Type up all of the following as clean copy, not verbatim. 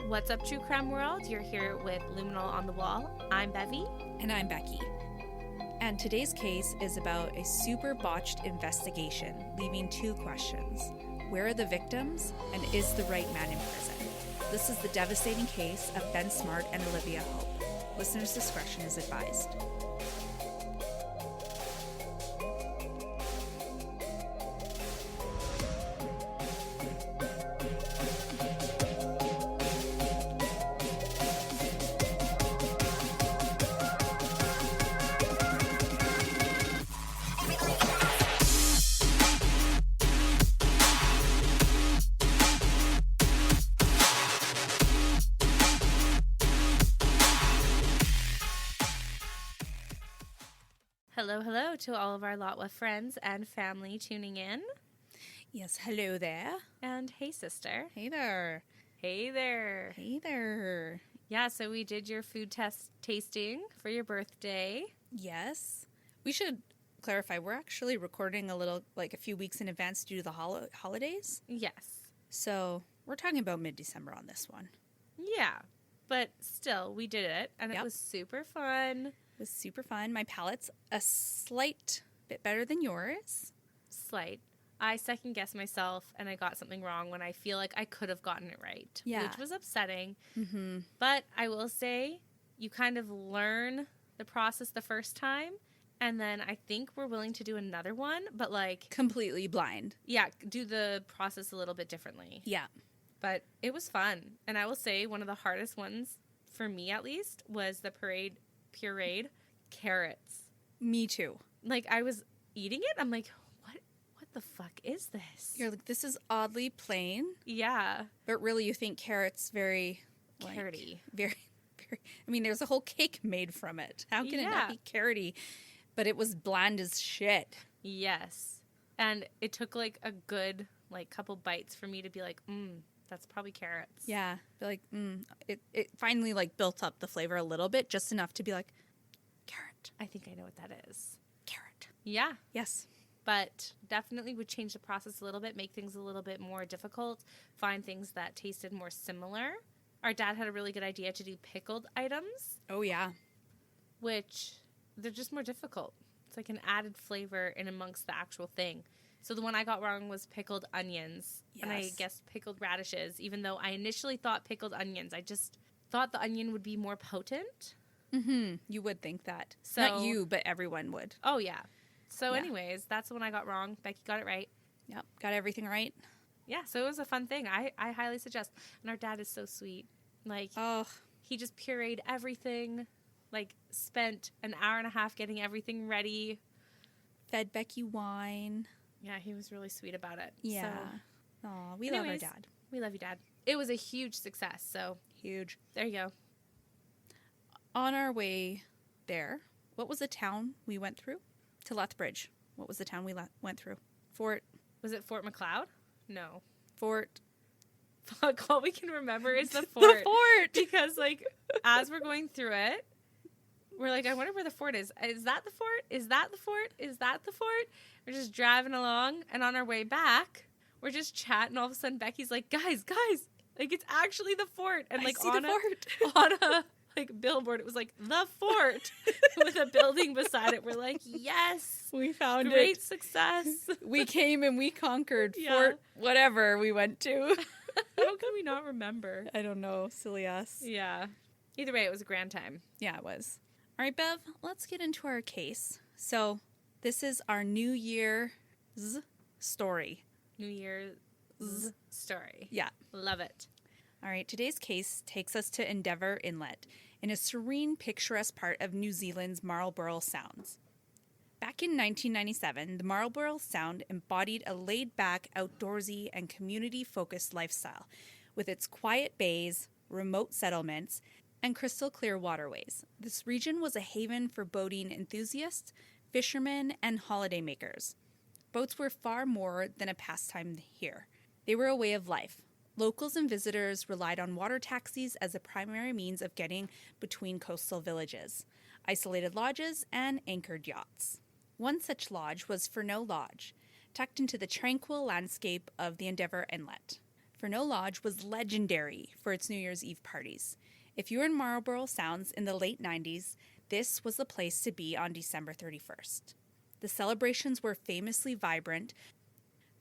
What's up, True Crime World? You're here with Luminal on the Wall. I'm Bevy. And I'm Becky. And today's case is about a super botched investigation, leaving two questions. Where are the victims, and is the right man in prison? This is the devastating case of Ben Smart and Olivia Hope. Listener's discretion is advised. Hello to all of our Lotwa friends and family tuning in. Yes, hello there. And hey, sister. Hey there. Hey there. Hey there. Yeah, so we did your food test tasting for your birthday. Yes. We should clarify, we're actually recording a few weeks in advance due to the holidays. Yes. So we're talking about mid-December on this one. Yeah, but still, we did it, and It was super fun. It was super fun. My palate's a slight bit better than yours. Slight. I second-guessed myself, and I got something wrong when I feel like I could have gotten it right, which was upsetting. Mm-hmm. But I will say, you kind of learn the process the first time, and then I think we're willing to do another one, but completely blind. Yeah, do the process a little bit differently. Yeah. But it was fun, and I will say one of the hardest ones, for me at least, was the pureed carrots. Me too. I was eating it. I'm like, what the fuck is this? You're like, this is oddly plain. Yeah. But really you think carrots very carroty. Very, very, I mean, there's a whole cake made from it. How can it not be carroty? But it was bland as shit. Yes. And it took a good couple bites for me to be like, that's probably carrots. Yeah. But it finally built up the flavor a little bit, just enough to be like, carrot. I think I know what that is. Carrot. Yeah. Yes. But definitely would change the process a little bit, make things a little bit more difficult, find things that tasted more similar. Our dad had a really good idea to do pickled items. Oh, yeah. Which, they're just more difficult. It's an added flavor in amongst the actual thing. So the one I got wrong was pickled onions. Yes. And I guessed pickled radishes, even though I initially thought pickled onions. I just thought the onion would be more potent. Mm-hmm. You would think that. So, not you, but everyone would. Oh, yeah. So anyways, that's the one I got wrong. Becky got it right. Yep. Got everything right. Yeah. So it was a fun thing. I highly suggest. And our dad is so sweet. He just pureed everything. Spent an hour and a half getting everything ready. Fed Becky wine. Yeah, he was really sweet about it. Yeah. So, aw, we love our dad. We love you, Dad. It was a huge success, so. Huge. There you go. On our way there, what was the town we went through? To Lethbridge. What was the town we went through? Was it Fort McLeod? No. Fort. Fuck, all we can remember is the fort. The fort! Because, as we're going through it, we're like, I wonder where the fort is. Is that the fort? Is that the fort? Is that the fort? We're just driving along, and on our way back, we're just chatting. All of a sudden, Becky's like, guys, it's actually the fort. And I see the fort. On a billboard, it was the fort with a building beside it. We're like, yes, we found it. Great success. We came and we conquered Fort whatever we went to. How can we not remember? I don't know. Silly us. Yeah. Either way, it was a grand time. Yeah, it was. All right, Bev, let's get into our case. So this is our New Year's story. New Year's story. Yeah. Love it. All right, today's case takes us to Endeavour Inlet in a serene, picturesque part of New Zealand's Marlborough Sounds. Back in 1997, the Marlborough Sound embodied a laid-back, outdoorsy, and community-focused lifestyle with its quiet bays, remote settlements, and crystal-clear waterways. This region was a haven for boating enthusiasts, fishermen, and holidaymakers. Boats were far more than a pastime here. They were a way of life. Locals and visitors relied on water taxis as a primary means of getting between coastal villages, isolated lodges, and anchored yachts. One such lodge was Furneaux Lodge, tucked into the tranquil landscape of the Endeavour Inlet. Furneaux Lodge was legendary for its New Year's Eve parties. If you were in Marlborough Sounds in the late 90s, this was the place to be on December 31st. The celebrations were famously vibrant,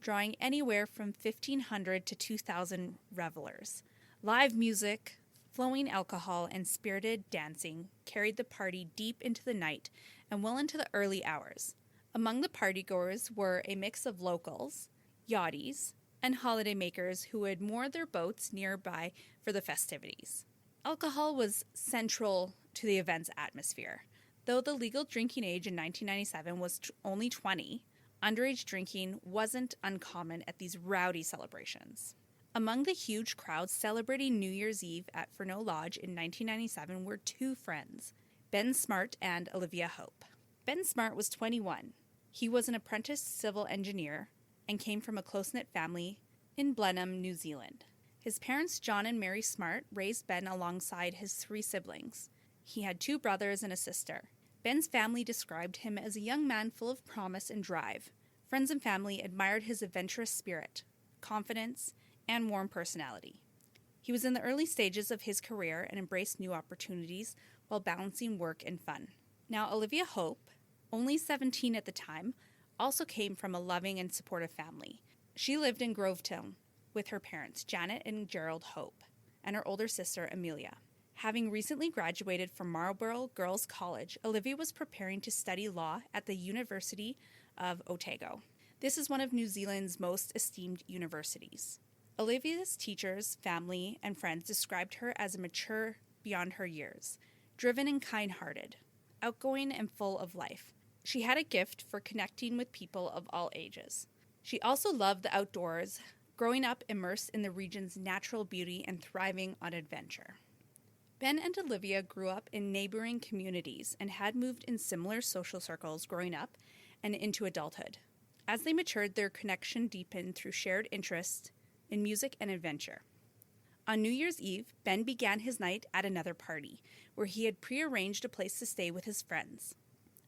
drawing anywhere from 1,500 to 2,000 revelers. Live music, flowing alcohol, and spirited dancing carried the party deep into the night and well into the early hours. Among the partygoers were a mix of locals, yachties, and holidaymakers who would moor their boats nearby for the festivities. Alcohol was central to the event's atmosphere. Though the legal drinking age in 1997 was only 20, underage drinking wasn't uncommon at these rowdy celebrations. Among the huge crowds celebrating New Year's Eve at Furneaux Lodge in 1997 were two friends, Ben Smart and Olivia Hope. Ben Smart was 21. He was an apprentice civil engineer and came from a close-knit family in Blenheim, New Zealand. His parents, John and Mary Smart, raised Ben alongside his three siblings. He had two brothers and a sister. Ben's family described him as a young man full of promise and drive. Friends and family admired his adventurous spirit, confidence, and warm personality. He was in the early stages of his career and embraced new opportunities while balancing work and fun. Now, Olivia Hope, only 17 at the time, also came from a loving and supportive family. She lived in Grovetown with her parents, Janet and Gerald Hope, and her older sister, Amelia. Having recently graduated from Marlborough Girls' College, Olivia was preparing to study law at the University of Otago. This is one of New Zealand's most esteemed universities. Olivia's teachers, family, and friends described her as mature beyond her years, driven and kind-hearted, outgoing and full of life. She had a gift for connecting with people of all ages. She also loved the outdoors, growing up immersed in the region's natural beauty and thriving on adventure. Ben and Olivia grew up in neighboring communities and had moved in similar social circles growing up and into adulthood. As they matured, their connection deepened through shared interests in music and adventure. On New Year's Eve, Ben began his night at another party, where he had prearranged a place to stay with his friends.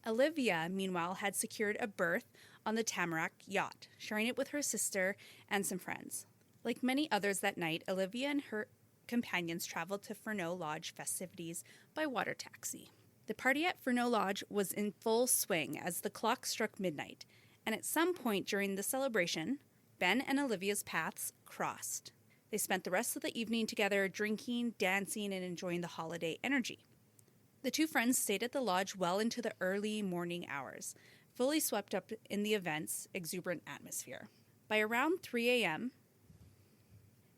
Olivia, meanwhile, had secured a berth on the Tamarack yacht, sharing it with her sister and some friends. Like many others that night, Olivia and her companions traveled to Furneaux Lodge festivities by water taxi. The party at Furneaux Lodge was in full swing as the clock struck midnight, and at some point during the celebration, Ben and Olivia's paths crossed. They spent the rest of the evening together, drinking, dancing, and enjoying the holiday energy. The two friends stayed at the lodge well into the early morning hours, fully swept up in the event's exuberant atmosphere. By around 3 a.m.,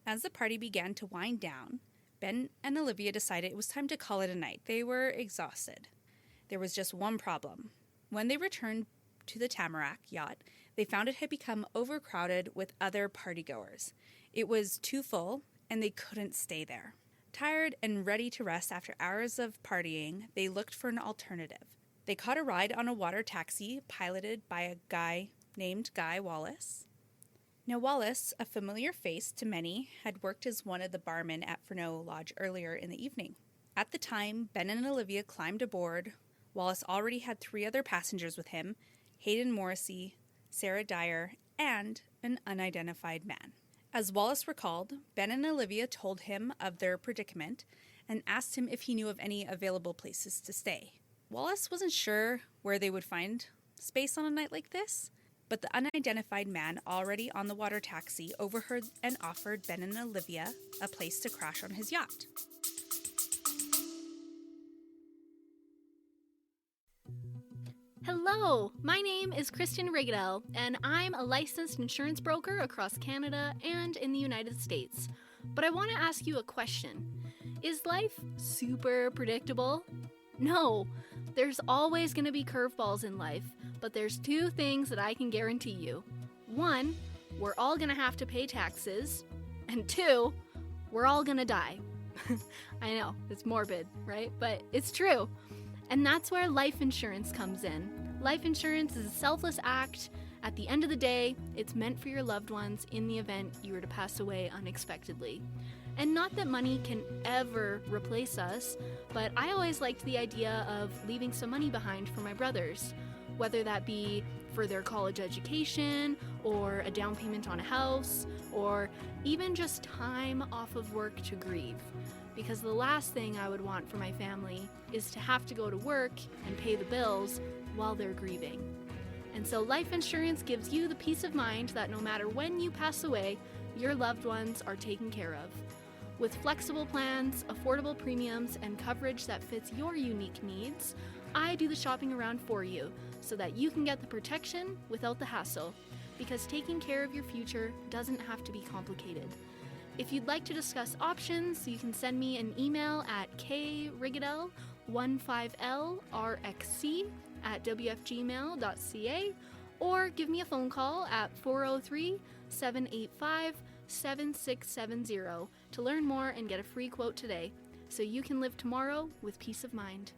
as the party began to wind down, Ben and Olivia decided it was time to call it a night. They were exhausted. There was just one problem. When they returned to the Tamarack yacht, they found it had become overcrowded with other partygoers. It was too full, and they couldn't stay there. Tired and ready to rest after hours of partying, they looked for an alternative. They caught a ride on a water taxi piloted by a guy named Guy Wallace. Now, Wallace, a familiar face to many, had worked as one of the barmen at Furneaux Lodge earlier in the evening. At the time Ben and Olivia climbed aboard, Wallace already had 3 other passengers with him, Hayden Morrissey, Sarah Dyer, and an unidentified man. As Wallace recalled, Ben and Olivia told him of their predicament and asked him if he knew of any available places to stay. Wallace wasn't sure where they would find space on a night like this, but the unidentified man already on the water taxi overheard and offered Ben and Olivia a place to crash on his yacht. Hello, my name is Kristen Rigadel, and I'm a licensed insurance broker across Canada and in the United States. But I want to ask you a question. Is life super predictable? No, there's always going to be curveballs in life, but there's 2 things that I can guarantee you. 1, we're all going to have to pay taxes, and 2, we're all going to die. I know, it's morbid, right? But it's true. And that's where life insurance comes in. Life insurance is a selfless act. At the end of the day, it's meant for your loved ones in the event you were to pass away unexpectedly. And not that money can ever replace us, but I always liked the idea of leaving some money behind for my brothers. whether that be for their college education or a down payment on a house or even just time off of work to grieve. Because the last thing I would want for my family is to have to go to work and pay the bills while they're grieving. And so life insurance gives you the peace of mind that no matter when you pass away, your loved ones are taken care of. With flexible plans, affordable premiums, and coverage that fits your unique needs, I do the shopping around for you so that you can get the protection without the hassle, because taking care of your future doesn't have to be complicated. If you'd like to discuss options, you can send me an email at krigadel15lrxc@wfgmail.ca or give me a phone call at 403-785-7670 to learn more and get a free quote today, so you can live tomorrow with peace of mind.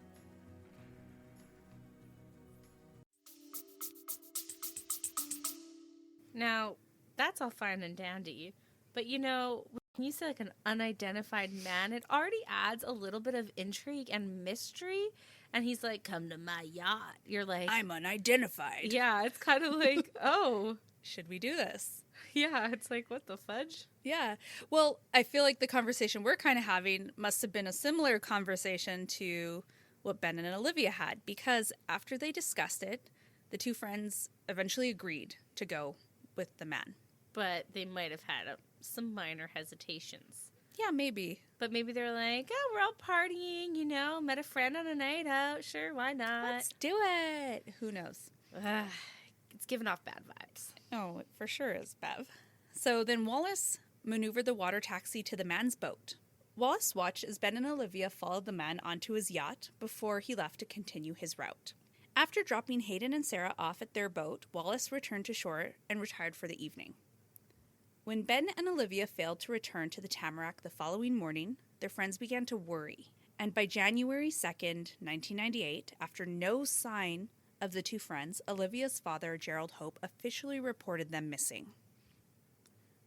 Now, that's all fine and dandy, but you know, when you say like an unidentified man, it already adds a little bit of intrigue and mystery, and he's like, come to my yacht. You're like, I'm unidentified. Yeah, it's kind of like, oh. Should we do this? Yeah, it's like, what the fudge? Yeah. Well, I feel like the conversation we're kind of having must have been a similar conversation to what Ben and Olivia had, because after they discussed it, the two friends eventually agreed to go with the man. But they might have had some minor hesitations. Yeah, maybe. But maybe they're like, oh, we're all partying, you know, met a friend on a night out. Sure, why not? Let's do it. Who knows? It's giving off bad vibes. Oh, it for sure is, Bev. So then Wallace maneuvered the water taxi to the man's boat. Wallace watched as Ben and Olivia followed the man onto his yacht before he left to continue his route. After dropping Hayden and Sarah off at their boat, Wallace returned to shore and retired for the evening. When Ben and Olivia failed to return to the Tamarack the following morning, their friends began to worry. And by January 2nd, 1998, after no sign of the two friends, Olivia's father, Gerald Hope, officially reported them missing.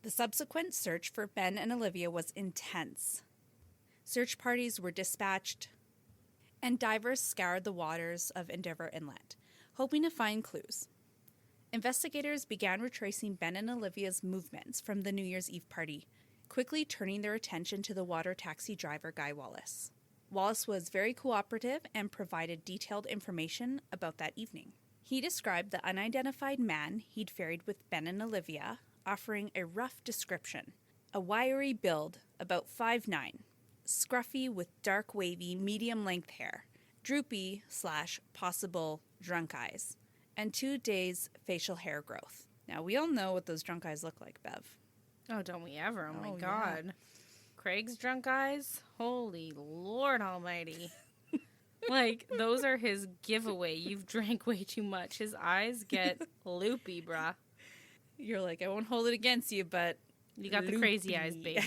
The subsequent search for Ben and Olivia was intense. Search parties were dispatched, and divers scoured the waters of Endeavour Inlet, hoping to find clues. Investigators began retracing Ben and Olivia's movements from the New Year's Eve party, quickly turning their attention to the water taxi driver, Guy Wallace. Wallace was very cooperative and provided detailed information about that evening. He described the unidentified man he'd ferried with Ben and Olivia, offering a rough description. A wiry build, about 5'9", scruffy with dark wavy medium-length hair, droopy/possible drunk eyes, and 2 days facial hair growth. Now, we all know what those drunk eyes look like, Bev. Oh, don't we ever? Oh, my God. Yeah. Craig's drunk eyes? Holy Lord almighty. Like, those are his giveaway. You've drank way too much. His eyes get loopy, bruh. You're like, I won't hold it against you, but... You got the crazy eyes, babe.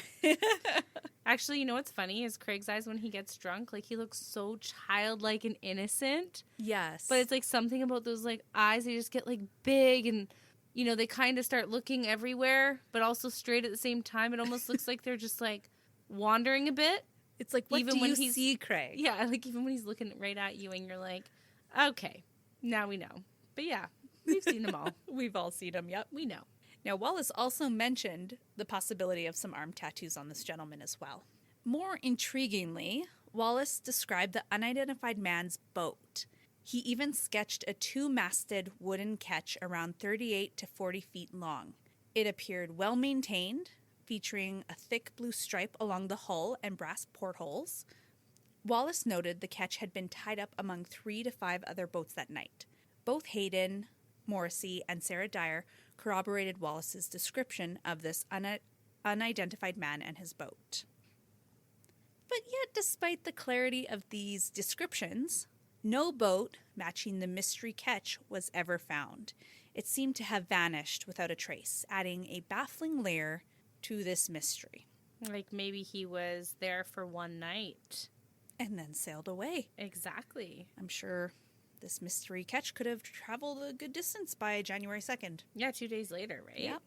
Actually, you know what's funny is Craig's eyes when he gets drunk, like, he looks so childlike and innocent. Yes. But it's, like, something about those, like, eyes, they just get, like, big and, you know, they kind of start looking everywhere, but also straight at the same time. It almost looks like they're just, like, wandering a bit. It's like, what even do you see, Craig? Yeah, like, even when he's looking right at you and you're like, okay, now we know. But, yeah, we've seen them all. We've all seen them, yep. We know. Now, Wallace also mentioned the possibility of some arm tattoos on this gentleman as well. More intriguingly, Wallace described the unidentified man's boat. He even sketched a 2-masted wooden ketch around 38 to 40 feet long. It appeared well-maintained, featuring a thick blue stripe along the hull and brass portholes. Wallace noted the ketch had been tied up among 3 to 5 other boats that night. Both Hayden, Morrissey, and Sarah Dyer corroborated Wallace's description of this unidentified man and his boat. But yet, despite the clarity of these descriptions, no boat matching the mystery ketch was ever found. It seemed to have vanished without a trace, adding a baffling layer to this mystery. Like maybe he was there for one night. And then sailed away. Exactly. I'm sure this mystery ketch could have traveled a good distance by January 2nd. Yeah, 2 days later, right? Yep.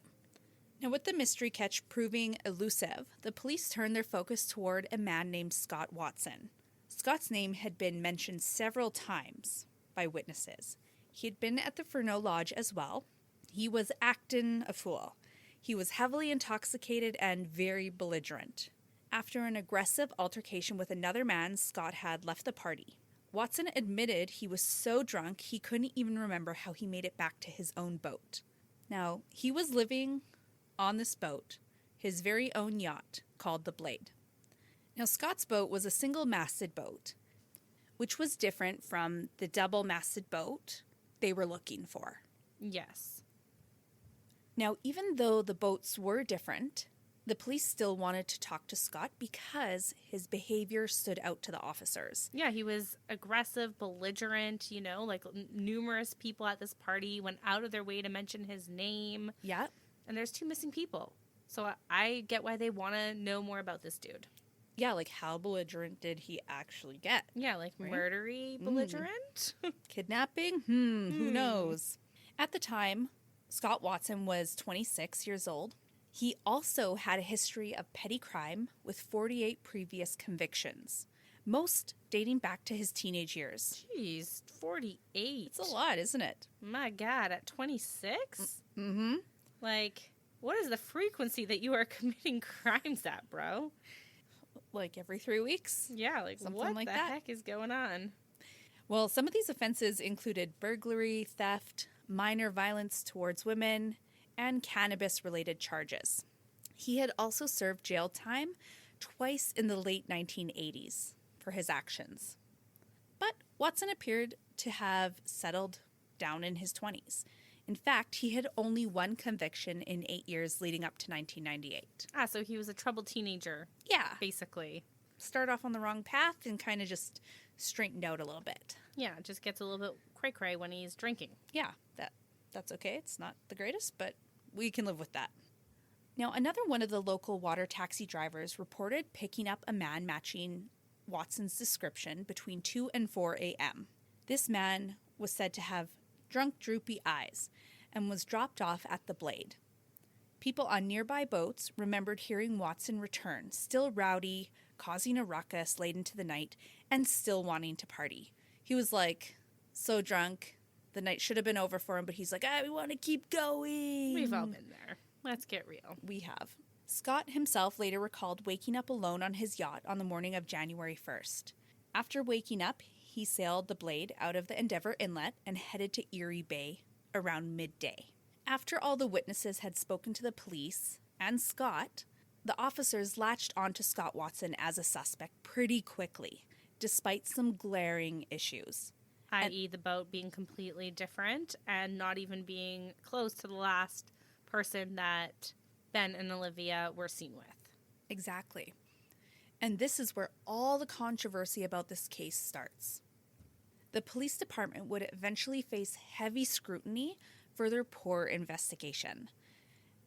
Now, with the mystery ketch proving elusive, the police turned their focus toward a man named Scott Watson. Scott's name had been mentioned several times by witnesses. He'd been at the Furneaux Lodge as well. He was acting a fool. He was heavily intoxicated and very belligerent. After an aggressive altercation with another man, Scott had left the party. Watson admitted he was so drunk he couldn't even remember how he made it back to his own boat. Now, he was living on this boat, his very own yacht, called the Blade. Now, Scott's boat was a single-masted boat, which was different from the double-masted boat they were looking for. Yes. Now, even though the boats were different, the police still wanted to talk to Scott because his behavior stood out to the officers. Yeah, he was aggressive, belligerent, like numerous people at this party went out of their way to mention his name. Yeah. And there's 2 missing people. So I get why they want to know more about this dude. Yeah, like how belligerent did he actually get? Yeah, like right? Murdery belligerent? Kidnapping? Who knows? At the time, Scott Watson was 26 years old. He also had a history of petty crime with 48 previous convictions, most dating back to his teenage years. Jeez, 48. It's a lot, isn't it? My God, at 26? Mm-hmm. Like, what is the frequency that you are committing crimes at, bro? Like every 3 weeks? Yeah, like something what like the that. heck is going on? Well, some of these offenses included burglary, theft, minor violence towards women, and cannabis-related charges. He had also served jail time twice in the late 1980s for his actions. But Watson appeared to have settled down in his 20s. In fact, he had only 1 conviction in 8 years leading up to 1998. Ah, so he was a troubled teenager. Yeah. Basically. Start off on the wrong path and kind of just straightened out a little bit. Yeah, just gets a little bit cray-cray when he's drinking. Yeah, that's okay. It's not the greatest, but we can live with that. Now, another one of the local water taxi drivers reported picking up a man matching Watson's description between 2 and 4 a.m. This man was said to have drunk, droopy eyes and was dropped off at the Blade. People on nearby boats remembered hearing Watson return, still rowdy, causing a ruckus late into the night, and still wanting to party. He was like, so drunk, the night should have been over for him, but he's like, we want to keep going. We've all been there. Let's get real. We have. Scott himself later recalled waking up alone on his yacht on the morning of January 1st. After waking up, he sailed the Blade out of the Endeavour Inlet and headed to Erie Bay around midday. After all the witnesses had spoken to the police and Scott, the officers latched onto Scott Watson as a suspect pretty quickly, despite some glaring issues. I.e. the boat being completely different and not even being close to the last person that Ben and Olivia were seen with. Exactly. And this is where all the controversy about this case starts. The police department would eventually face heavy scrutiny for their poor investigation.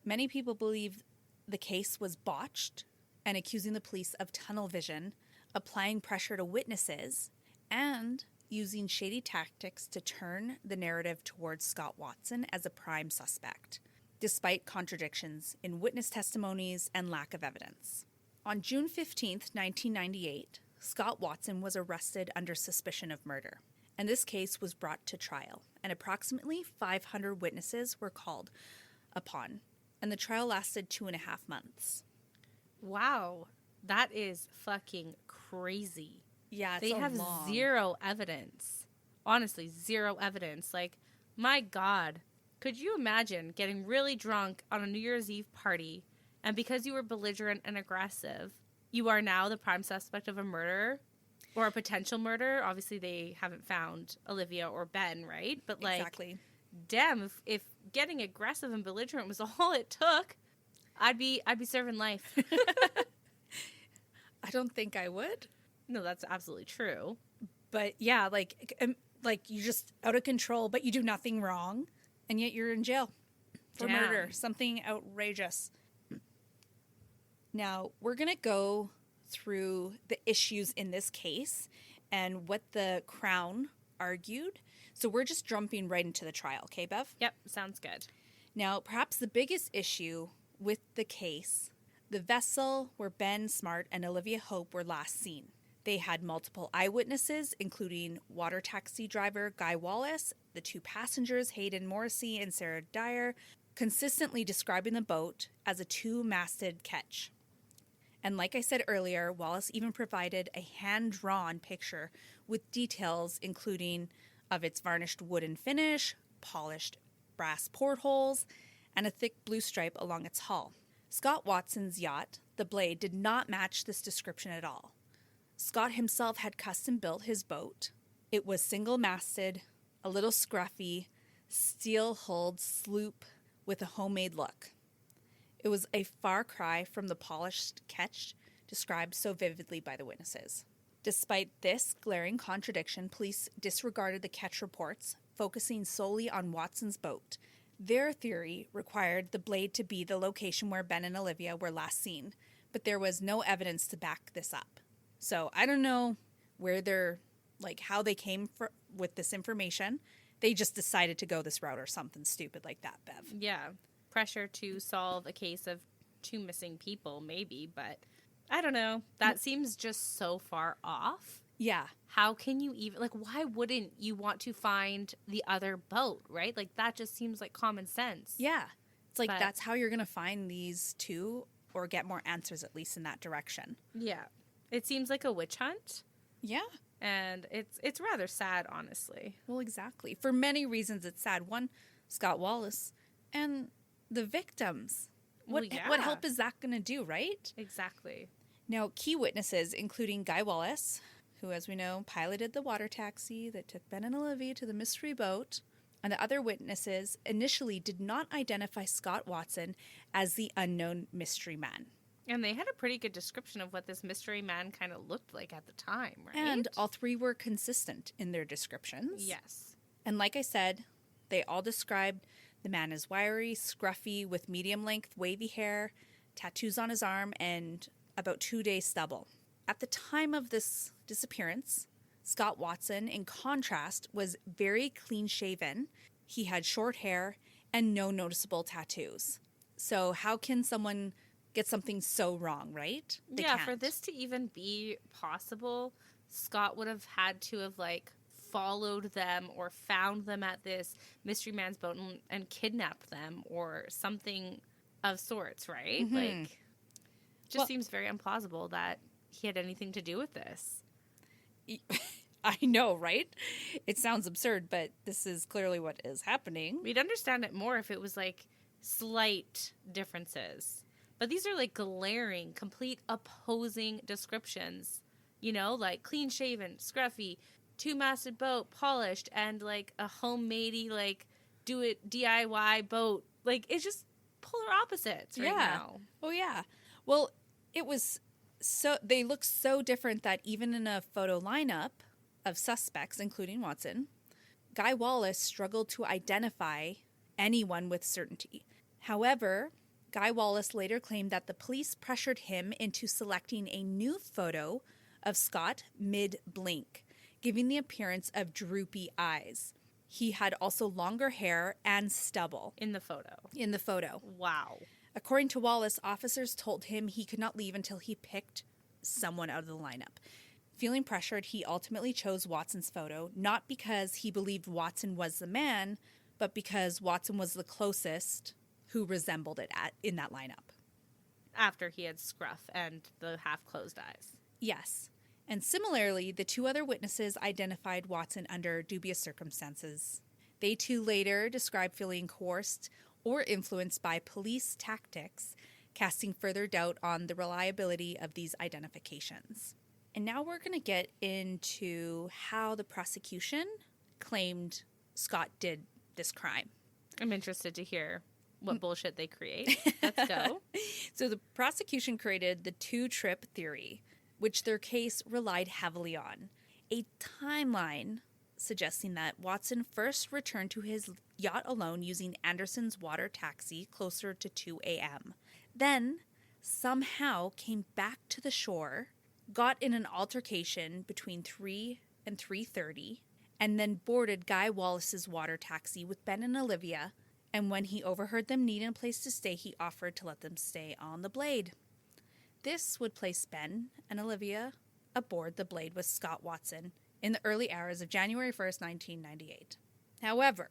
Many people believe the case was botched and accusing the police of tunnel vision, applying pressure to witnesses, and using shady tactics to turn the narrative towards Scott Watson as a prime suspect, despite contradictions in witness testimonies and lack of evidence. On June 15th, 1998, Scott Watson was arrested under suspicion of murder, and this case was brought to trial, and approximately 500 witnesses were called upon, and the trial lasted 2.5 months. Wow, that is fucking crazy. Yeah, they have long. Zero evidence. Honestly, zero evidence. Like, my God, could you imagine getting really drunk on a New Year's Eve party, and because you were belligerent and aggressive, you are now the prime suspect of a murder or a potential murder? Obviously, they haven't found Olivia or Ben, right? But like, exactly. Damn, if getting aggressive and belligerent was all it took, I'd be serving life. I don't think I would. No, that's absolutely true. But yeah, like you're just out of control, but you do nothing wrong, and yet you're in jail for murder. Something outrageous. Now, we're going to go through the issues in this case and what the Crown argued. So we're just jumping right into the trial, okay, Bev? Yep, sounds good. Now, perhaps the biggest issue with the case, the vessel where Ben Smart and Olivia Hope were last seen. They had multiple eyewitnesses, including water taxi driver Guy Wallace, the 2 passengers, Hayden Morrissey and Sarah Dyer, consistently describing the boat as a 2-masted ketch. And like I said earlier, Wallace even provided a hand-drawn picture with details including of its varnished wooden finish, polished brass portholes, and a thick blue stripe along its hull. Scott Watson's yacht, the Blade, did not match this description at all. Scott himself had custom built his boat. It was single-masted, a little scruffy, steel-hulled sloop with a homemade look. It was a far cry from the polished ketch described so vividly by the witnesses. Despite this glaring contradiction, police disregarded the ketch reports, focusing solely on Watson's boat. Their theory required the Blade to be the location where Ben and Olivia were last seen, but there was no evidence to back this up. So I don't know how they came with this information. They just decided to go this route or something stupid like that, Bev. Yeah. Pressure to solve a case of 2 missing people, maybe, but I don't know. That seems just so far off. Yeah. How can you even, why wouldn't you want to find the other boat, right? That just seems like common sense. Yeah. It's that's how you're going to find these 2 or get more answers, at least in that direction. Yeah. It seems like a witch hunt. Yeah. And it's rather sad, honestly. Well, exactly. For many reasons, it's sad. One, Scott Wallace, and the victims. What help is that going to do, right? Exactly. Now, key witnesses, including Guy Wallace, who, as we know, piloted the water taxi that took Ben and Olivia to the mystery boat, and the other witnesses initially did not identify Scott Watson as the unknown mystery man. And they had a pretty good description of what this mystery man kind of looked like at the time, right? And all 3 were consistent in their descriptions. Yes. And like I said, they all described the man as wiry, scruffy, with medium-length wavy hair, tattoos on his arm, and about 2-day stubble. At the time of this disappearance, Scott Watson, in contrast, was very clean-shaven. He had short hair and no noticeable tattoos. So how can someone get something so wrong, right? They can't. For this to even be possible, Scott would have had to have followed them or found them at this mystery man's boat and kidnapped them or something of sorts, right? Mm-hmm. Seems very implausible that he had anything to do with this. I know, right? It sounds absurd, but this is clearly what is happening. We'd understand it more if it was slight differences. But these are glaring, complete opposing descriptions. Clean-shaven, scruffy, 2-masted boat, polished, and a homemade-y, do-it DIY boat. It's just polar opposites right now. Oh, yeah. Well, it was they look so different that even in a photo lineup of suspects, including Watson, Guy Wallace struggled to identify anyone with certainty. However, Guy Wallace later claimed that the police pressured him into selecting a new photo of Scott mid-blink, giving the appearance of droopy eyes. He had also longer hair and stubble. In the photo. Wow. According to Wallace, officers told him he could not leave until he picked someone out of the lineup. Feeling pressured, he ultimately chose Watson's photo, not because he believed Watson was the man, but because Watson was the closest who resembled it in that lineup. After he had scruff and the half-closed eyes. Yes. And similarly, the 2 other witnesses identified Watson under dubious circumstances. They too later described feeling coerced or influenced by police tactics, casting further doubt on the reliability of these identifications. And now we're going to get into how the prosecution claimed Scott did this crime. I'm interested to hear what bullshit they create. Let's go. So the prosecution created the 2-trip theory, which their case relied heavily on. A timeline suggesting that Watson first returned to his yacht alone using Anderson's water taxi closer to 2 a.m. Then somehow came back to the shore, got in an altercation between 3 and 3:30, and then boarded Guy Wallace's water taxi with Ben and Olivia, and when he overheard them needing a place to stay, he offered to let them stay on the Blade. This would place Ben and Olivia aboard the Blade with Scott Watson in the early hours of January 1st, 1998. However,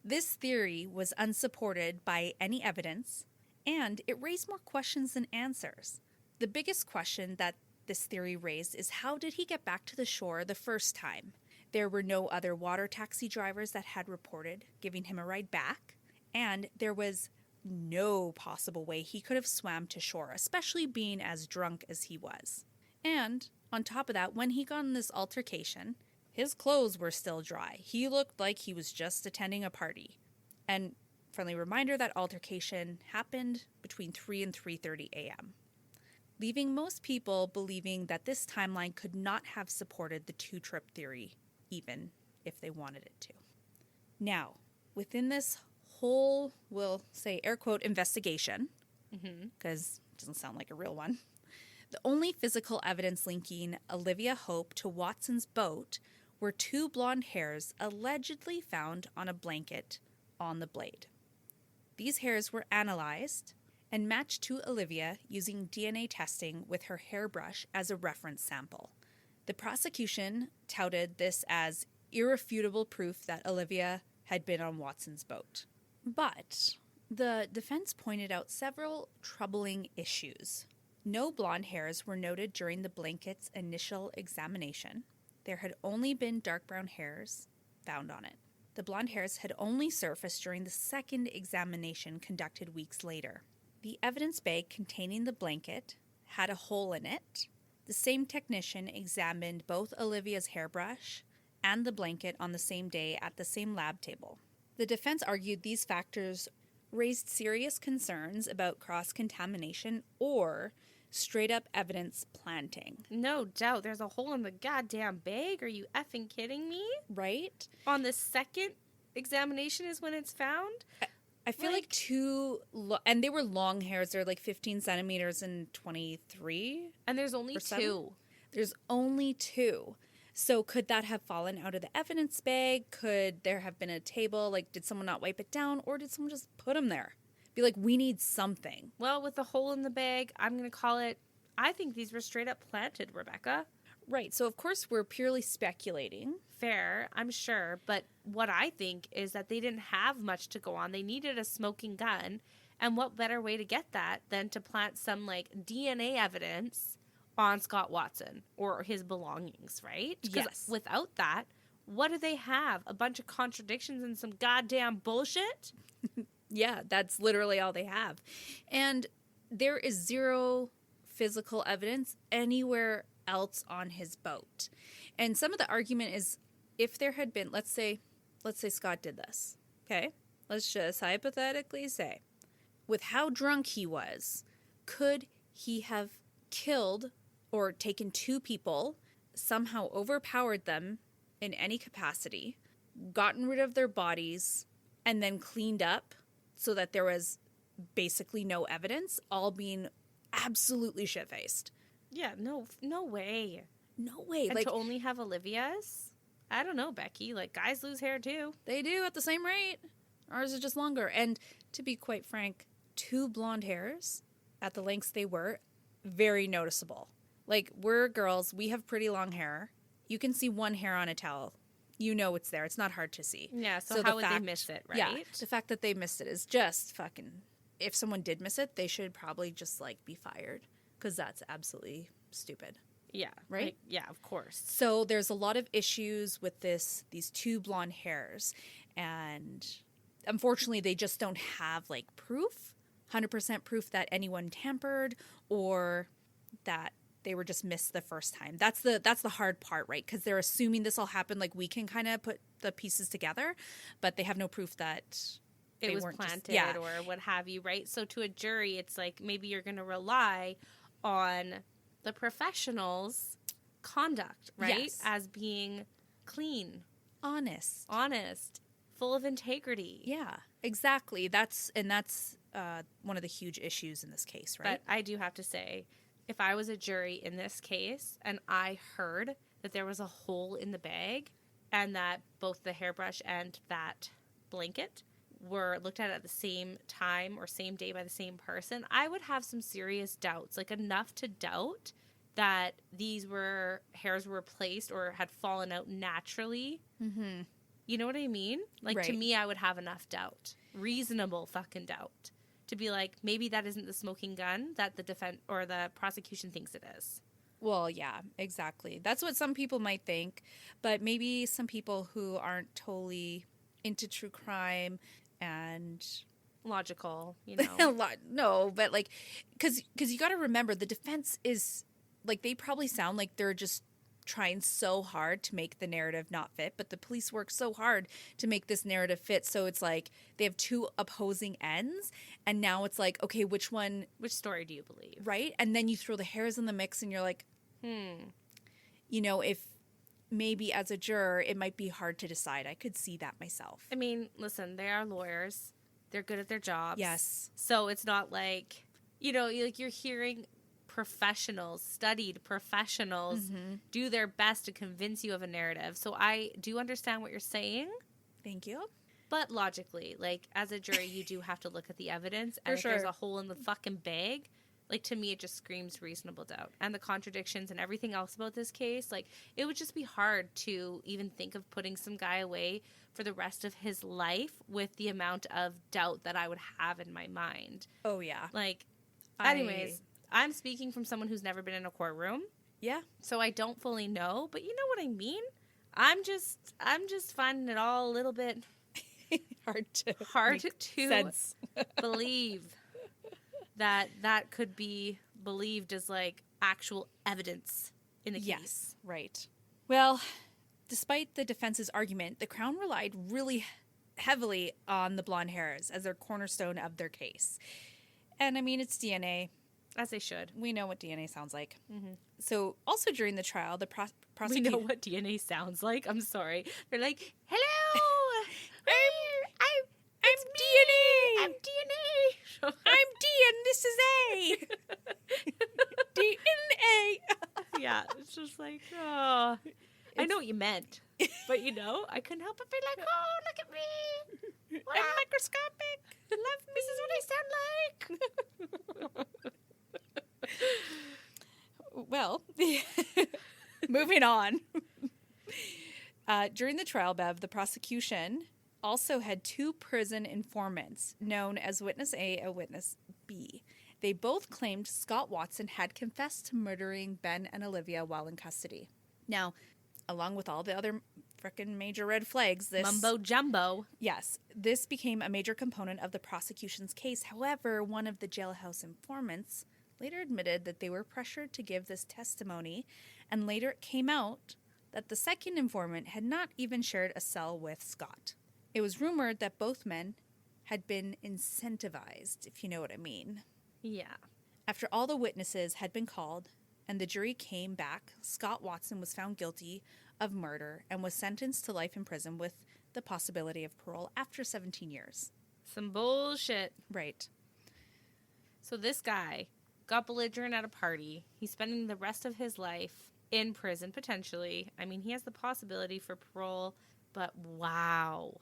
this theory was unsupported by any evidence, and it raised more questions than answers. The biggest question that this theory raised is, how did he get back to the shore the first time? There were no other water taxi drivers that had reported giving him a ride back, and there was no possible way he could have swam to shore, especially being as drunk as he was. And on top of that, when he got in this altercation, his clothes were still dry. He looked like he was just attending a party. And friendly reminder, that altercation happened between 3 and 3:30 a.m., leaving most people believing that this timeline could not have supported the two-trip theory, even if they wanted it to. Now, within this whole, we'll say air quote, investigation, because it doesn't sound like a real one, the only physical evidence linking Olivia Hope to Watson's boat were 2 blonde hairs allegedly found on a blanket on the Blade. These hairs were analyzed and matched to Olivia using DNA testing with her hairbrush as a reference sample. The prosecution touted this as irrefutable proof that Olivia had been on Watson's boat. But the defense pointed out several troubling issues. No blonde hairs were noted during the blanket's initial examination. There had only been dark brown hairs found on it. The blonde hairs had only surfaced during the second examination conducted weeks later. The evidence bag containing the blanket had a hole in it. The same technician examined both Olivia's hairbrush and the blanket on the same day at the same lab table. The defense argued these factors raised serious concerns about cross-contamination or straight-up evidence planting. No doubt. There's a hole in the goddamn bag. Are you effing kidding me? Right? On the second examination is when it's found? I feel like and they were long hairs. They're like 15 centimeters and 23. And there's only 2. There's only 2. So could that have fallen out of the evidence bag? Could there have been a table? Like, did someone not wipe it down? Or did someone just put them there? Be like, we need something. Well, with the hole in the bag, I'm going to call it, I think these were straight up planted, Rebecca. Right. So, of course, we're purely speculating. Fair, I'm sure. But what I think is that they didn't have much to go on. They needed a smoking gun. And what better way to get that than to plant some, like, DNA evidence on Scott Watson or his belongings, right? Yes. Without that, what do they have? A bunch of contradictions and some goddamn bullshit? Yeah, that's literally all they have. And there is zero physical evidence anywhere else on his boat. And some of the argument is, if there had been, let's say Scott did this, okay? Let's just hypothetically say, with how drunk he was, could he have killed or taken 2 people, somehow overpowered them in any capacity, gotten rid of their bodies, and then cleaned up so that there was basically no evidence, all being absolutely shit-faced? Yeah, no way. No way. And like, to only have Olivia's? I don't know, Becky. Like, guys lose hair too. They do at the same rate. Ours is just longer. And to be quite frank, 2 blonde hairs at the lengths they were, very noticeable. Like, we're girls. We have pretty long hair. You can see 1 hair on a towel. You know it's there. It's not hard to see. Yeah, so how would they miss it, right? Yeah, the fact that they missed it is just fucking... If someone did miss it, they should probably just, like, be fired. Because that's absolutely stupid. Yeah. Right? Like, yeah, of course. So there's a lot of issues with these 2 blonde hairs. And unfortunately, they just don't have, like, proof. 100% proof that anyone tampered or that they were just missed the first time. That's the hard part, right? Because they're assuming this all happened. Like, we can kind of put the pieces together, but they have no proof that it was planted or what have you, right? So to a jury, it's like maybe you're going to rely on the professionals' conduct, right? Yes. As being clean, honest, full of integrity. Yeah, exactly. That's one of the huge issues in this case, right? But I do have to say, if I was a jury in this case and I heard that there was a hole in the bag and that both the hairbrush and that blanket were looked at the same time or same day by the same person, I would have some serious doubts, like enough to doubt that these hairs were placed or had fallen out naturally. Mm-hmm. You know what I mean? Like, to me, I would have enough doubt, reasonable fucking doubt, to be like, maybe that isn't the smoking gun that the defense or the prosecution thinks it is. Well, yeah, exactly. That's what some people might think, but maybe some people who aren't totally into true crime and logical, you know. No, but like, because you got to remember, the defense is like, they probably sound like they're just trying so hard to make the narrative not fit, but the police work so hard to make this narrative fit. So it's like they have two opposing ends, and now it's like, okay, which story do you believe? Right? And then you throw the hairs in the mix and you're like, you know, if maybe as a juror, it might be hard to decide. I could see that myself. I mean, listen, they are lawyers. They're good at their jobs. Yes. So it's not like, you know, like you're hearing studied professionals do their best to convince you of a narrative. So I do understand what you're saying. Thank you. But logically, like, as a jury, you do have to look at the evidence. And if there's a hole in the fucking bag, like, to me, it just screams reasonable doubt. And the contradictions and everything else about this case, like, it would just be hard to even think of putting some guy away for the rest of his life with the amount of doubt that I would have in my mind. Oh, yeah. Like, anyways, I'm speaking from someone who's never been in a courtroom. Yeah. So I don't fully know, but you know what I mean? I'm just finding it all a little bit hard to believe that could be believed as like actual evidence in the case. Yes, right. Well, despite the defense's argument, the Crown relied really heavily on the blonde hairs as their cornerstone of their case. And I mean, it's DNA. As they should. We know what DNA sounds like. Mm-hmm. So, also during the trial, the prosecution... We know what DNA sounds like. I'm sorry. They're like, hello! I'm DNA! I'm DNA! I'm D and this is A! DNA! Yeah, it's just like, oh... I know what you meant. But, you know, I couldn't help but be like, oh, look at me! I'm microscopic! Love me! This is what I sound like! Well, moving on. During the trial, Bev, the prosecution also had two prison informants known as Witness A and Witness B. They both claimed Scott Watson had confessed to murdering Ben and Olivia while in custody. Now, along with all the other frickin' major red flags, this... Mumbo jumbo. Yes, this became a major component of the prosecution's case. However, one of the jailhouse informants later admitted that they were pressured to give this testimony, and later it came out that the second informant had not even shared a cell with Scott. It was rumored that both men had been incentivized, if you know what I mean. Yeah. After all the witnesses had been called and the jury came back, Scott Watson was found guilty of murder and was sentenced to life in prison with the possibility of parole after 17 years. Some bullshit. Right. So this guy got belligerent at a party. He's spending the rest of his life in prison, potentially. I mean, he has the possibility for parole, but wow.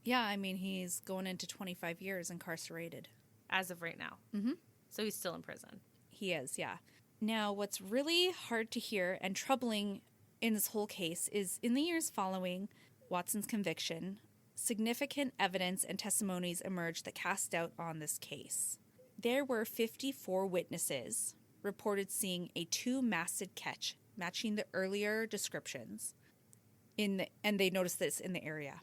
Yeah, I mean, he's going into 25 years incarcerated. As of right now. Mm-hmm. So he's still in prison. He is, yeah. Now, what's really hard to hear and troubling in this whole case is in the years following Watson's conviction, significant evidence and testimonies emerged that cast doubt on this case. There were 54 witnesses reported seeing a two-masted ketch matching the earlier descriptions, and they noticed this in the area.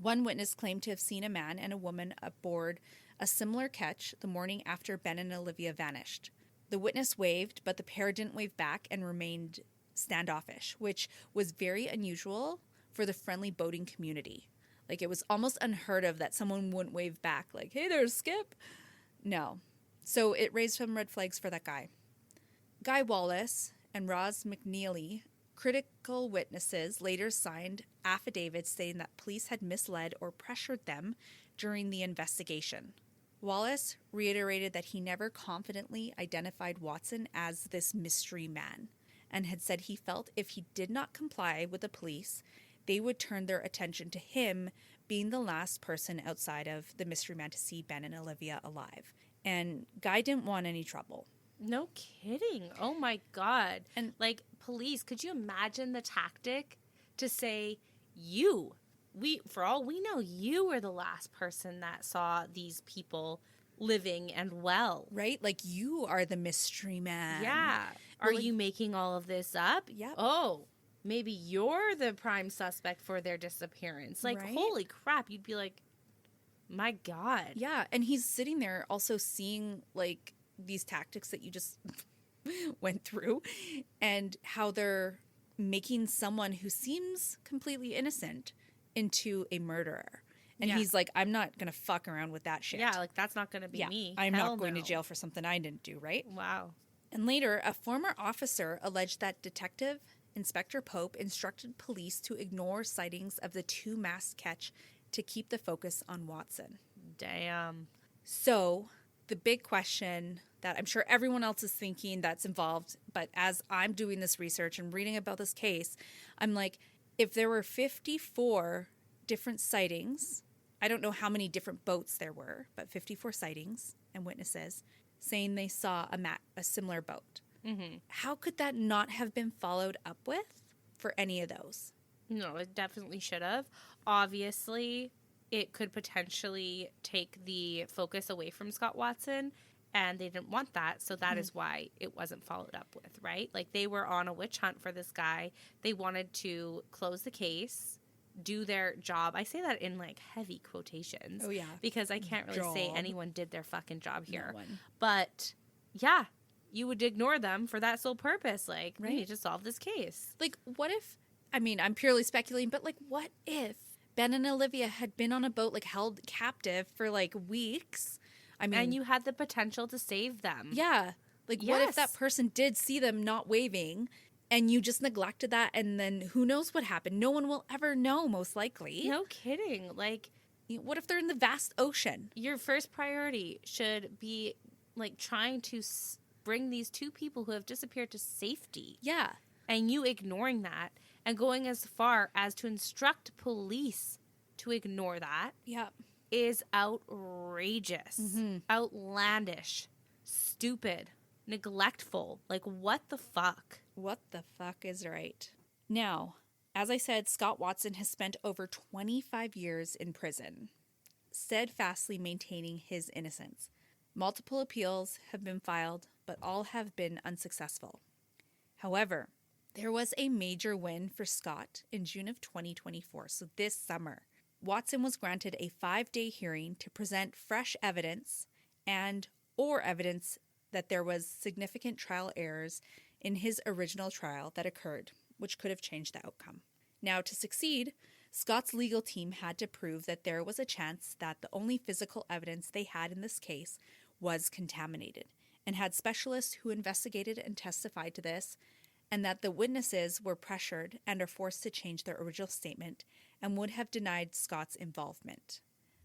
One witness claimed to have seen a man and a woman aboard a similar ketch the morning after Ben and Olivia vanished. The witness waved, but the pair didn't wave back and remained standoffish, which was very unusual for the friendly boating community. Like, it was almost unheard of that someone wouldn't wave back, like, hey there, Skip. No. So it raised some red flags for that guy. Guy Wallace and Roz McNeely, critical witnesses, later signed affidavits saying that police had misled or pressured them during the investigation. Wallace reiterated that he never confidently identified Watson as this mystery man and had said he felt if he did not comply with the police, they would turn their attention to him being the last person outside of the mystery man to see Ben and Olivia alive. And Guy didn't want any trouble. No kidding. Oh my God. And like, police, could you imagine the tactic to say, for all we know, you were the last person that saw these people living and well. Right? Like, you are the mystery man. Yeah. Are you making all of this up? Yep. Oh, maybe you're the prime suspect for their disappearance. Like, right? Holy crap. You'd be like, my God. Yeah. And he's sitting there also seeing, like, these tactics that you just went through and how they're making someone who seems completely innocent into a murderer. And he's like, I'm not going to fuck around with that shit. Yeah, like, that's not going to be me. I'm not going to jail for something I didn't do, right? Wow. And later, a former officer alleged that Detective Inspector Pope instructed police to ignore sightings of the two masked catch to keep the focus on Watson. Damn. So, the big question that I'm sure everyone else is thinking that's involved, but as I'm doing this research and reading about this case, I'm like, if there were 54 different sightings, I don't know how many different boats there were, but 54 sightings and witnesses saying they saw a similar boat. Mm-hmm. How could that not have been followed up with for any of those? No, it definitely should have. Obviously, it could potentially take the focus away from Scott Watson, and they didn't want that, so that is why it wasn't followed up with, right? Like, they were on a witch hunt for this guy. They wanted to close the case, do their job. I say that in, like, heavy quotations. Oh, yeah. Because I can't really say anyone did their fucking job here. No one. But, yeah, you would ignore them for that sole purpose. Like, Right. we need to solve this case. Like, what if, I mean, I'm purely speculating, but, like, what if Ben and Olivia had been on a boat, like, held captive for, like, weeks? I mean, and you had the potential to save them. yeah. Like, what if that Yes. person did see them not waving and you just neglected that, and then who knows what happened? No one will ever know, most likely. No kidding. Like, What if they're in the vast ocean? your first priority should be, like, trying to bring these two people who have disappeared to safety. Yeah. And you ignoring that and going as far as to instruct police to ignore that Yeah. is outrageous, outlandish, stupid, neglectful. Like, what the fuck? What the fuck is right? Now, as I said, Scott Watson has spent over 25 years in prison, steadfastly maintaining his innocence. Multiple appeals have been filed, but all have been unsuccessful. However, there was a major win for Scott in June of 2024, so this summer. Watson was granted a 5-day hearing to present fresh evidence or evidence that there was significant trial errors in his original trial that occurred, which could have changed the outcome. Now, to succeed, Scott's legal team had to prove that there was a chance that the only physical evidence they had in this case was contaminated, and had specialists who investigated and testified to this, and that the witnesses were pressured and are forced to change their original statement and would have denied Scott's involvement.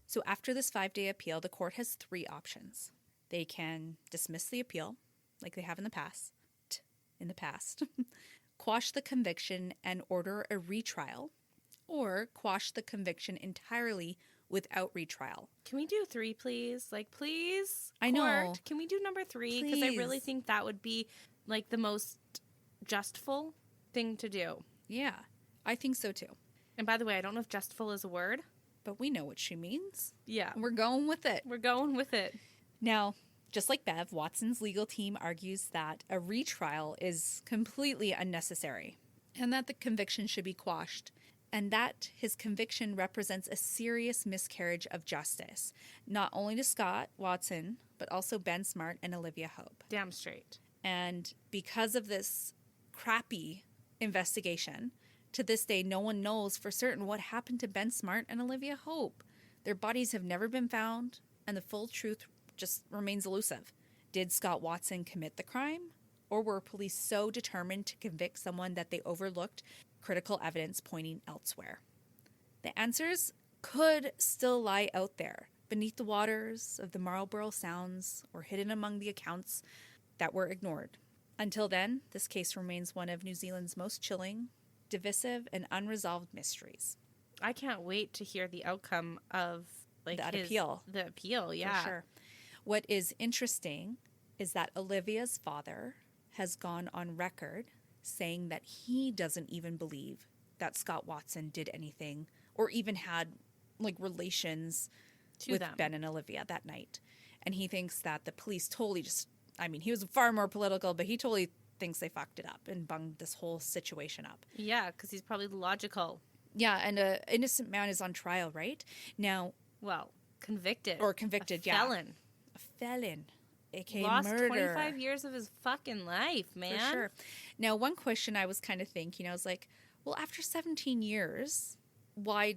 So after this 5-day appeal, the court has 3 options. They can dismiss the appeal, like they have in the past, quash the conviction and order a retrial, or quash the conviction entirely without retrial. Can we do 3, please? Like, please? I know. Court, can we do number 3? Because I really Please. think that would be, like, the most justful thing to do. Yeah, I think so too. And by the way, I don't know if justful is a word. But we know what she means. Yeah. We're going with it. We're going with it. Now, just like Bev, Watson's legal team argues that a retrial is completely unnecessary and that the conviction should be quashed, and that his conviction represents a serious miscarriage of justice, not only to Scott Watson, but also Ben Smart and Olivia Hope. Damn straight. And because of this crappy investigation, to this day, no one knows for certain what happened to Ben Smart and Olivia Hope. Their bodies have never been found, and the full truth just remains elusive. Did Scott Watson commit the crime? Or were police so determined to convict someone that they overlooked critical evidence pointing elsewhere? The answers could still lie out there, beneath the waters of the Marlborough Sounds or hidden among the accounts that were ignored. Until then, this case remains one of New Zealand's most chilling, divisive, and unresolved mysteries. I can't wait to hear the outcome of, like, That appeal. The appeal, yeah. For sure. What is interesting is that Olivia's father has gone on record saying that he doesn't even believe that Scott Watson did anything or even had like relations with Ben and Olivia that night. And he thinks that the police totally just, I mean, he was far more political, but he totally thinks they fucked it up and bunged this whole situation up. Yeah, because he's probably logical. Yeah, and an innocent man is on trial, right? Now... Well, convicted. Or convicted, a felon. A felon. A.k.a. Lost murder. 25 years of his fucking life, man. For sure. Now, one question I was kind of thinking, I was like, well, after 17 years, why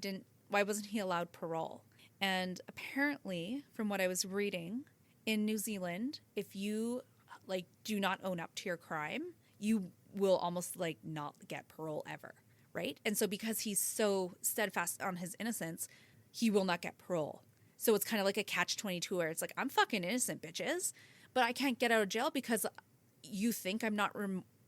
wasn't he allowed parole? And apparently, from what I was reading, in New Zealand, if you like do not own up to your crime, you will almost like not get parole ever, right? And so because he's so steadfast on his innocence, he will not get parole. So it's kind of like a catch-22 where it's like, I'm fucking innocent, bitches, but I can't get out of jail because you think I'm not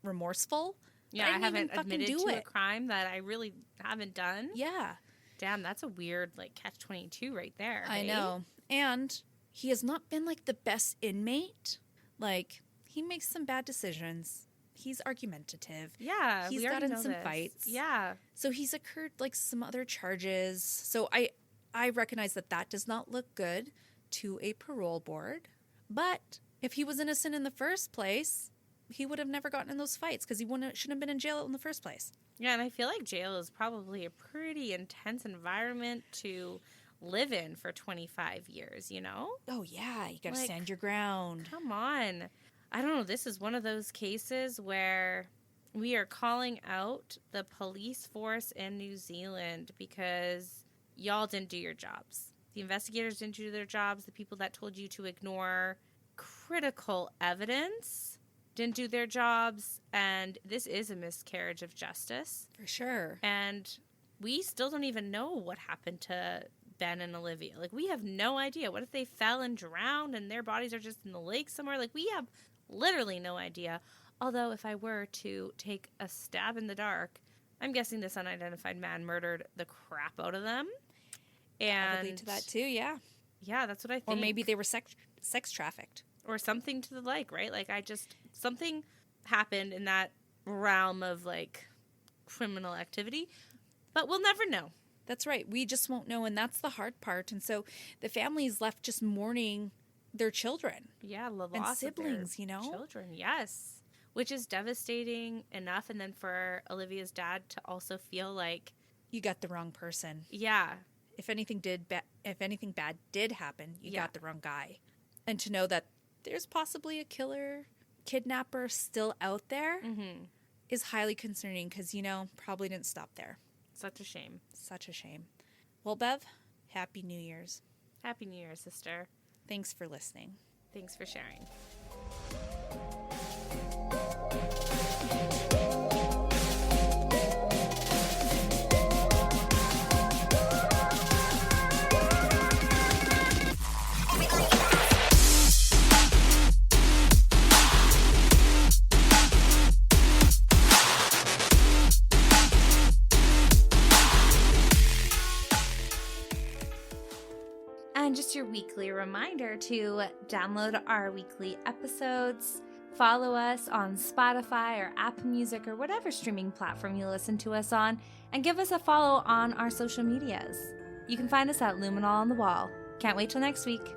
remorseful. Yeah, I haven't admitted to a crime that I really haven't done. Yeah. Damn, that's a weird like catch-22 right there. I know. And he has not been like the best inmate. Like, he makes some bad decisions. He's argumentative. Yeah, he's got in some fights. Yeah. So he's incurred like some other charges. So I recognize that does not look good to a parole board. But if he was innocent in the first place, he would have never gotten in those fights because shouldn't have been in jail in the first place. Yeah, and I feel like jail is probably a pretty intense environment to live in for 25 years, you know? Oh, yeah. You got to stand your ground. Come on. I don't know. This is one of those cases where we are calling out the police force in New Zealand because y'all didn't do your jobs. The investigators didn't do their jobs. The people that told you to ignore critical evidence didn't do their jobs. And this is a miscarriage of justice. For sure. And we still don't even know what happened to Ben and Olivia. Like, we have no idea. What if they fell and drowned and their bodies are just in the lake somewhere? Like, we have literally no idea. Although, if I were to take a stab in the dark, I'm guessing this unidentified man murdered the crap out of them. And probably to that too, yeah. Yeah, that's what I think. Or maybe they were sex trafficked. Or something to the like, right? Like, something happened in that realm of, like, criminal activity. But we'll never know. That's right. We just won't know, and that's the hard part. And so the family is left just mourning their children. Yeah, the loss and siblings, of their you know? Children, yes. Which is devastating enough, and then for Olivia's dad to also feel like... You got the wrong person. Yeah. If anything bad did happen, you got the wrong guy. And to know that there's possibly a kidnapper still out there is highly concerning because, probably didn't stop there. Such a shame. Such a shame. Well, Bev, Happy New Year's. Happy New Year, sister. Thanks for listening. Thanks for sharing. And just your weekly reminder to download our weekly episodes, follow us on Spotify or Apple Music or whatever streaming platform you listen to us on, and give us a follow on our social medias. You can find us at Luminol on the Wall. Can't wait till next week.